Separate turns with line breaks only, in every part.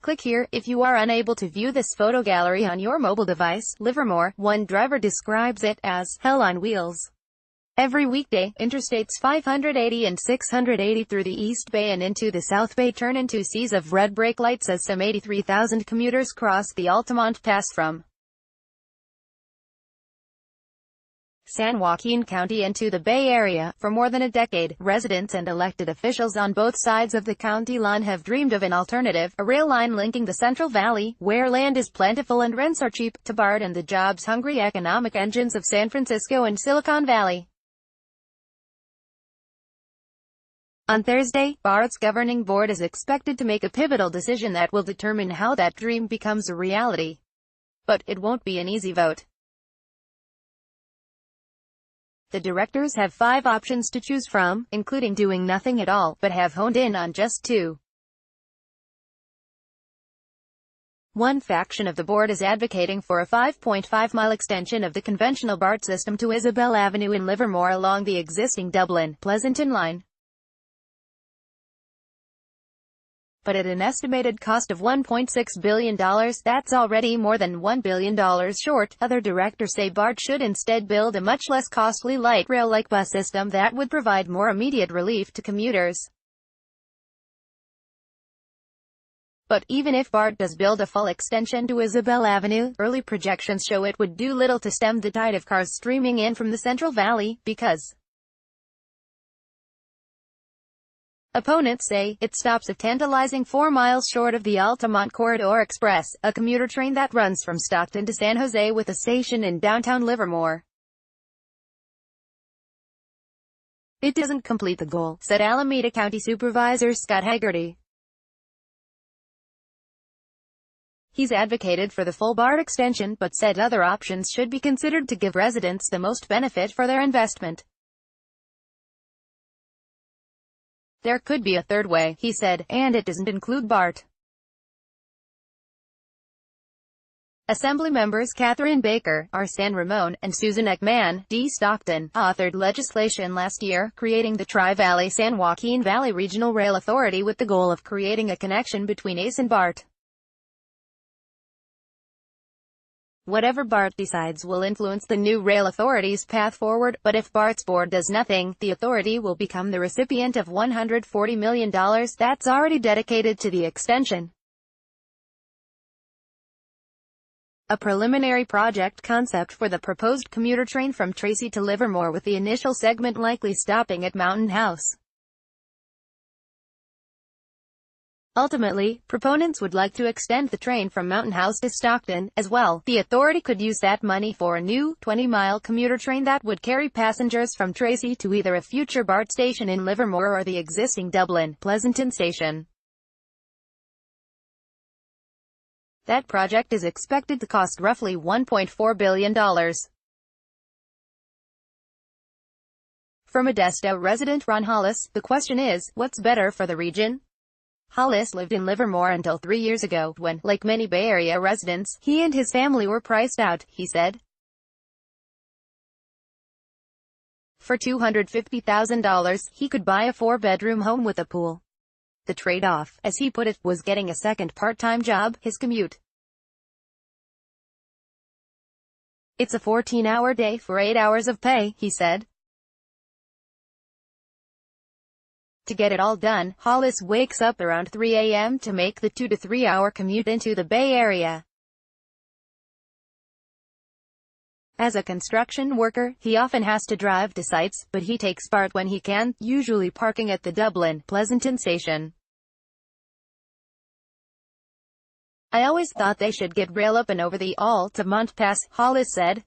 Click here if you are unable to view this photo gallery on your mobile device. Livermore, one driver describes it as hell on wheels. Every weekday, Interstates 580 and 680 through the East Bay and into the South Bay turn into seas of red brake lights as some 83,000 commuters cross the Altamont Pass from San Joaquin County into the Bay Area. For more than a decade, residents and elected officials on both sides of the county line have dreamed of an alternative, a rail line linking the Central Valley, where land is plentiful and rents are cheap, to BART and the jobs-hungry economic engines of San Francisco and Silicon Valley. On Thursday, BART's governing board is expected to make a pivotal decision that will determine how that dream becomes a reality. But it won't be an easy vote. The directors have 5 options to choose from, including doing nothing at all, but have honed in on just 2. One faction of the board is advocating for a 5.5-mile extension of the conventional BART system to Isabel Avenue in Livermore along the existing Dublin-Pleasanton line. But at an estimated cost of $1.6 billion, that's already more than $1 billion short. Other directors say BART should instead build a much less costly light rail-like bus system that would provide more immediate relief to commuters. But even if BART does build a full extension to Isabel Avenue, early projections show it would do little to stem the tide of cars streaming in from the Central Valley, because opponents say it stops a tantalizing 4 miles short of the Altamont Corridor Express, a commuter train that runs from Stockton to San Jose with a station in downtown Livermore. It doesn't complete the goal, said Alameda County Supervisor Scott Haggerty. He's advocated for the full BART extension, but said other options should be considered to give residents the most benefit for their investment. There could be a third way, he said, and it doesn't include BART. Assembly members Catherine Baker, R. San Ramon, and Susan McMahon, D. Stockton, authored legislation last year, creating the Tri-Valley San Joaquin Valley Regional Rail Authority with the goal of creating a connection between ACE and BART. Whatever BART decides will influence the new rail authority's path forward, but if BART's board does nothing, the authority will become the recipient of $140 million that's already dedicated to the extension. A preliminary project concept for the proposed commuter train from Tracy to Livermore, with the initial segment likely stopping at Mountain House. Ultimately, proponents would like to extend the train from Mountain House to Stockton, as well. The authority could use that money for a new, 20-mile commuter train that would carry passengers from Tracy to either a future BART station in Livermore or the existing Dublin-Pleasanton station. That project is expected to cost roughly $1.4 billion. For Modesto resident Ron Hollis, the question is, what's better for the region? Hollis lived in Livermore until 3 years ago, when, like many Bay Area residents, he and his family were priced out, he said. For $250,000, he could buy a 4-bedroom home with a pool. The trade-off, as he put it, was getting a second part-time job, his commute. It's a 14-hour day for 8 hours of pay, he said. To get it all done, Hollis wakes up around 3 a.m. to make the 2 to 3 hour commute into the Bay Area. As a construction worker, he often has to drive to sites, but he takes BART when he can, usually parking at the Dublin-Pleasanton station. I always thought they should get rail up and over the Altamont Pass, Hollis said.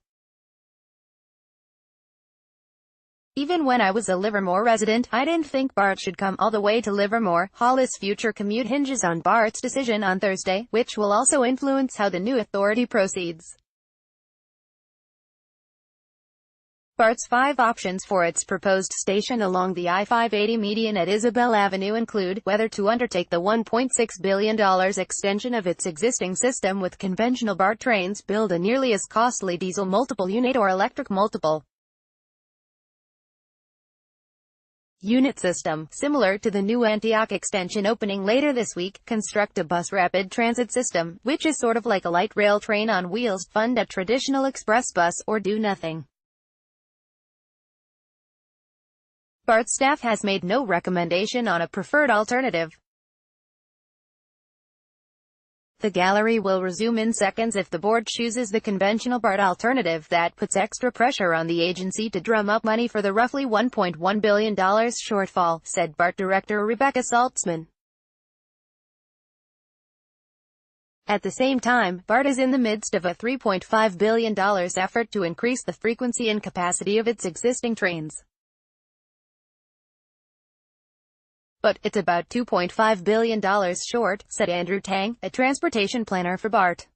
Even when I was a Livermore resident, I didn't think BART should come all the way to Livermore. Hollis' future commute hinges on BART's decision on Thursday, which will also influence how the new authority proceeds. BART's 5 options for its proposed station along the I-580 median at Isabel Avenue include, whether to undertake the $1.6 billion extension of its existing system with conventional BART trains, build a nearly as costly diesel multiple unit or electric multiple unit system, similar to the new Antioch extension opening later this week. Construct a bus rapid transit system, which is sort of like a light rail train on wheels. Fund a traditional express bus, or do nothing. BART staff has made no recommendation on a preferred alternative. The gallery will resume in seconds if the board chooses the conventional BART alternative. That puts extra pressure on the agency to drum up money for the roughly $1.1 billion shortfall, said BART Director Rebecca Saltzman. At the same time, BART is in the midst of a $3.5 billion effort to increase the frequency and capacity of its existing trains. But it's about $2.5 billion short, said Andrew Tang, a transportation planner for BART.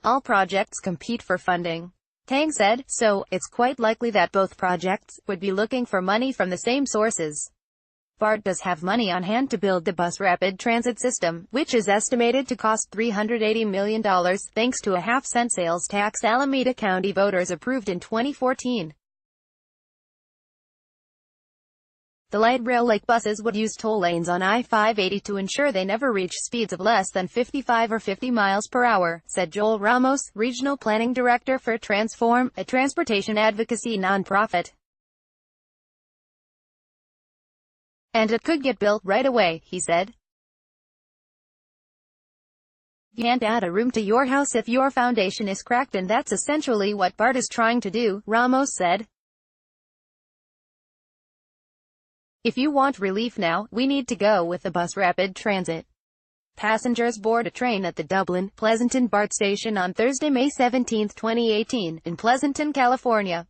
All projects compete for funding, Tang said, so it's quite likely that both projects would be looking for money from the same sources. BART does have money on hand to build the bus rapid transit system, which is estimated to cost $380 million, thanks to a half-cent sales tax Alameda County voters approved in 2014. The light rail-like buses would use toll lanes on I-580 to ensure they never reach speeds of less than 55 or 50 miles per hour, said Joel Ramos, Regional Planning Director for Transform, a transportation advocacy nonprofit. And it could get built right away, he said. You can't add a room to your house if your foundation is cracked, and that's essentially what BART is trying to do, Ramos said. If you want relief now, we need to go with the bus rapid transit. Passengers board a train at the Dublin, Pleasanton BART station on Thursday, May 17, 2018, in Pleasanton, California.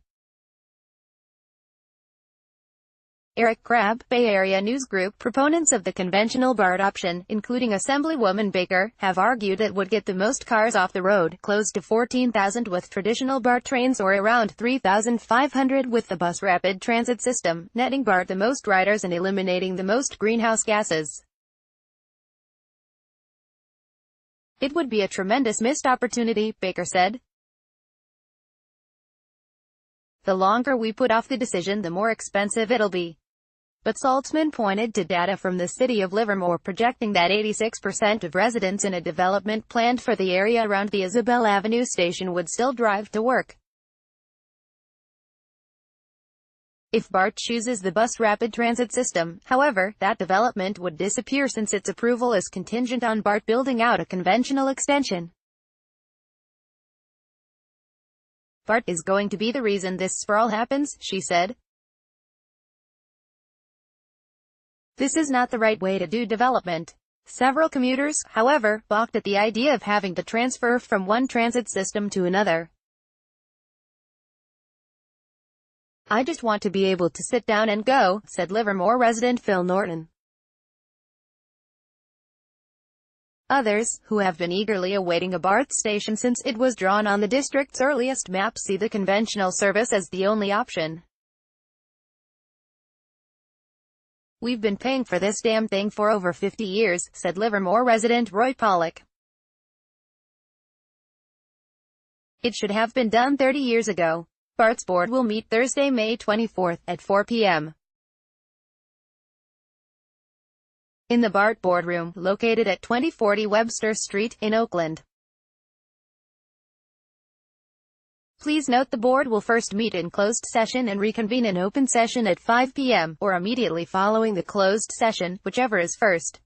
Eric Crabb, Bay Area News Group. Proponents of the conventional BART option, including Assemblywoman Baker, have argued it would get the most cars off the road, close to 14,000 with traditional BART trains or around 3,500 with the bus rapid transit system, netting BART the most riders and eliminating the most greenhouse gases. It would be a tremendous missed opportunity, Baker said. The longer we put off the decision, the more expensive it'll be. But Saltzman pointed to data from the city of Livermore projecting that 86% of residents in a development planned for the area around the Isabel Avenue station would still drive to work. If BART chooses the bus rapid transit system, however, that development would disappear since its approval is contingent on BART building out a conventional extension. BART is going to be the reason this sprawl happens, she said. This is not the right way to do development. Several commuters, however, balked at the idea of having to transfer from one transit system to another. I just want to be able to sit down and go, said Livermore resident Phil Norton. Others, who have been eagerly awaiting a BART station since it was drawn on the district's earliest map, see the conventional service as the only option. We've been paying for this damn thing for over 50 years, said Livermore resident Roy Pollock. It should have been done 30 years ago. BART's board will meet Thursday, May 24, at 4 p.m. in the BART boardroom, located at 2040 Webster Street, in Oakland. Please note the board will first meet in closed session and reconvene in open session at 5 p.m., or immediately following the closed session, whichever is first.